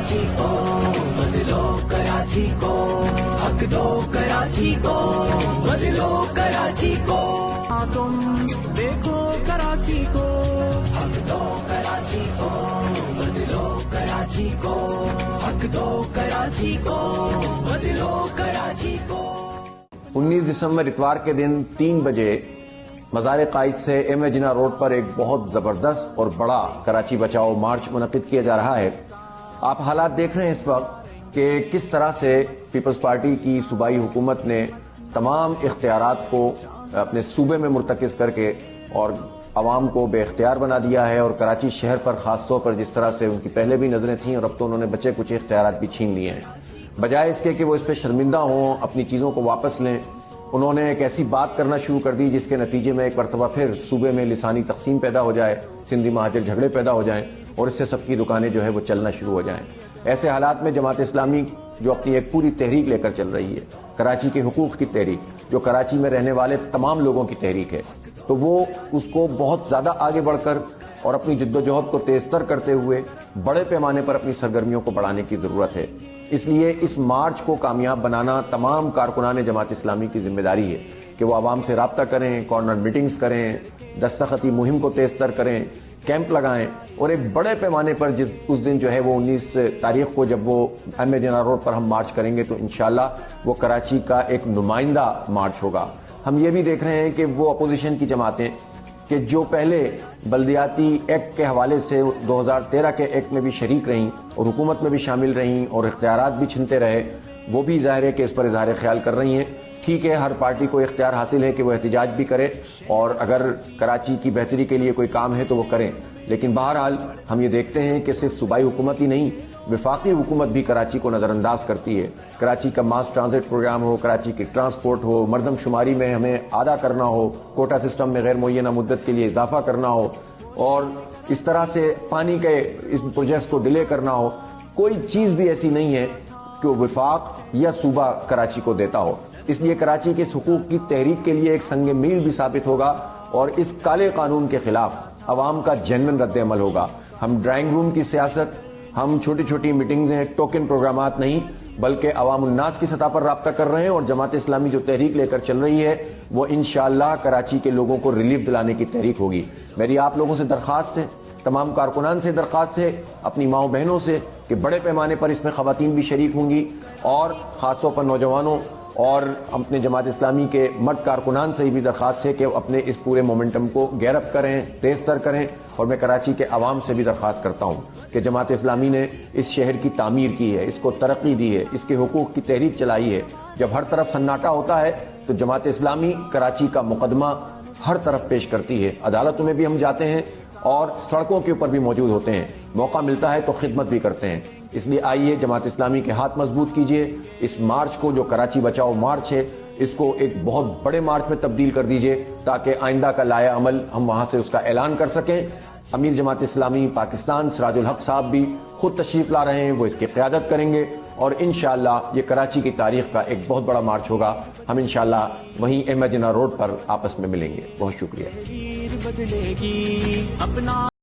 کراچی کو بدلو کراچی کو حق دو کراچی کو بدلو کراچی کو تم دیکھو کراچی کو حق دو کراچی کو بدلو کراچی کو حق دو کراچی کو بدلو کراچی کو 19 دسمبر اتوار کے دن 3 بجے مزار قائد سے ایم اے جناح روڈ پر ایک بہت زبردست اور بڑا کراچی بچاؤ مارچ منعقد کیا جا رہا ہے۔ آپ حالات دیکھ رہے ہیں اس وقت کہ کس طرح سے پیپلز پارٹی کی صوبائی حکومت نے تمام اختیارات کو اپنے صوبے میں مرتکز کر کے اور عوام کو بے اختیار بنا دیا ہے، اور کراچی شہر پر خاص طور پر جس طرح سے ان کی پہلے بھی نظریں تھیں اور اب تو انہوں نے بچے کچھ اختیارات بھی چھین لیے ہیں۔ بجائے اس کے کہ وہ اس پہ شرمندہ ہوں، اپنی چیزوں کو واپس لیں، انہوں نے ایک ایسی بات کرنا شروع کر دی جس کے نتیجے میں ایک مرتبہ پھر صوبے میں لسانی تقسیم پیدا ہو جائے، سندھی مہاجر جھگڑے پیدا ہو جائیں اور اس سے سب کی دکانیں جو ہے وہ چلنا شروع ہو جائیں۔ ایسے حالات میں جماعت اسلامی جو اپنی ایک پوری تحریک لے کر چل رہی ہے، کراچی کے حقوق کی تحریک، جو کراچی میں رہنے والے تمام لوگوں کی تحریک ہے، تو وہ اس کو بہت زیادہ آگے بڑھ کر اور اپنی جدوجہد کو تیز تر کرتے ہوئے بڑے پیمانے پر اپنی سرگرمیوں کو بڑھانے کی ضرورت ہے۔ اس لیے اس مارچ کو کامیاب بنانا تمام کارکنان جماعت اسلامی کی ذمہ داری ہے کہ وہ عوام سے رابطہ کریں، کارنر میٹنگز کریں، دستخطی مہم کو تیز تر کریں، کیمپ لگائیں، اور ایک بڑے پیمانے پر اس دن جو ہے وہ 19 تاریخ کو جب وہ ایم اے جناح روڈ پر ہم مارچ کریں گے تو انشاءاللہ وہ کراچی کا ایک نمائندہ مارچ ہوگا۔ ہم یہ بھی دیکھ رہے ہیں کہ وہ اپوزیشن کی جماعتیں کہ جو پہلے بلدیاتی ایکٹ کے حوالے سے 2013 کے ایکٹ میں بھی شریک رہیں اور حکومت میں بھی شامل رہیں اور اختیارات بھی چھنتے رہے، وہ بھی ظاہر ہے کہ اس پر اظہار خیال کر رہی ہیں۔ ٹھیک ہے، ہر پارٹی کو اختیار حاصل ہے کہ وہ احتجاج بھی کرے اور اگر کراچی کی بہتری کے لیے کوئی کام ہے تو وہ کریں، لیکن بہرحال ہم یہ دیکھتے ہیں کہ صرف صوبائی حکومت ہی نہیں، وفاقی حکومت بھی کراچی کو نظر انداز کرتی ہے۔ کراچی کا ماس ٹرانزٹ پروگرام ہو، کراچی کی ٹرانسپورٹ ہو، مردم شماری میں ہمیں آدھا کرنا ہو، کوٹا سسٹم میں غیر معینہ مدت کے لیے اضافہ کرنا ہو، اور اس طرح سے پانی کے اس پروجیکٹس کو ڈیلے کرنا ہو، کوئی چیز بھی ایسی نہیں ہے کہ وفاق یا صوبہ کراچی کو دیتا ہو۔ اس لیے کراچی کے اس حقوق کی تحریک کے لیے ایک سنگ میل بھی ثابت ہوگا اور اس کالے قانون کے خلاف عوام کا جینوئن رد عمل ہوگا۔ ہم ڈرائنگ روم کی سیاست، ہم چھوٹی چھوٹی میٹنگز ہیں، ٹوکن پروگرامات نہیں، بلکہ عوام الناس کی سطح پر رابطہ کر رہے ہیں، اور جماعت اسلامی جو تحریک لے کر چل رہی ہے وہ انشاءاللہ کراچی کے لوگوں کو ریلیف دلانے کی تحریک ہوگی۔ میری آپ لوگوں سے درخواست ہے، تمام کارکنان سے درخواست ہے، اپنی ماؤں بہنوں سے، کہ بڑے پیمانے پر اس میں خواتین بھی شریک ہوں گی، اور خاص طور پر نوجوانوں اور اپنے جماعت اسلامی کے مرد کارکنان سے بھی درخواست ہے کہ وہ اپنے اس پورے مومنٹم کو گیئر اپ کریں، تیز تر کریں، اور میں کراچی کے عوام سے بھی درخواست کرتا ہوں کہ جماعت اسلامی نے اس شہر کی تعمیر کی ہے، اس کو ترقی دی ہے، اس کے حقوق کی تحریک چلائی ہے۔ جب ہر طرف سناٹا ہوتا ہے تو جماعت اسلامی کراچی کا مقدمہ ہر طرف پیش کرتی ہے، عدالتوں میں بھی ہم جاتے ہیں اور سڑکوں کے اوپر بھی موجود ہوتے ہیں، موقع ملتا ہے تو خدمت بھی کرتے ہیں۔ اس لیے آئیے جماعت اسلامی کے ہاتھ مضبوط کیجئے، اس مارچ کو جو کراچی بچاؤ مارچ ہے اس کو ایک بہت بڑے مارچ میں تبدیل کر دیجئے تاکہ آئندہ کا لائحہ عمل ہم وہاں سے اس کا اعلان کر سکیں۔ امیر جماعت اسلامی پاکستان سراج الحق صاحب بھی خود تشریف لا رہے ہیں، وہ اس کی قیادت کریں گے، اور انشاءاللہ یہ کراچی کی تاریخ کا ایک بہت بڑا مارچ ہوگا۔ ہم انشاءاللہ وہیں ایم اے جناح روڈ پر آپس میں ملیں گے۔ بہت شکریہ۔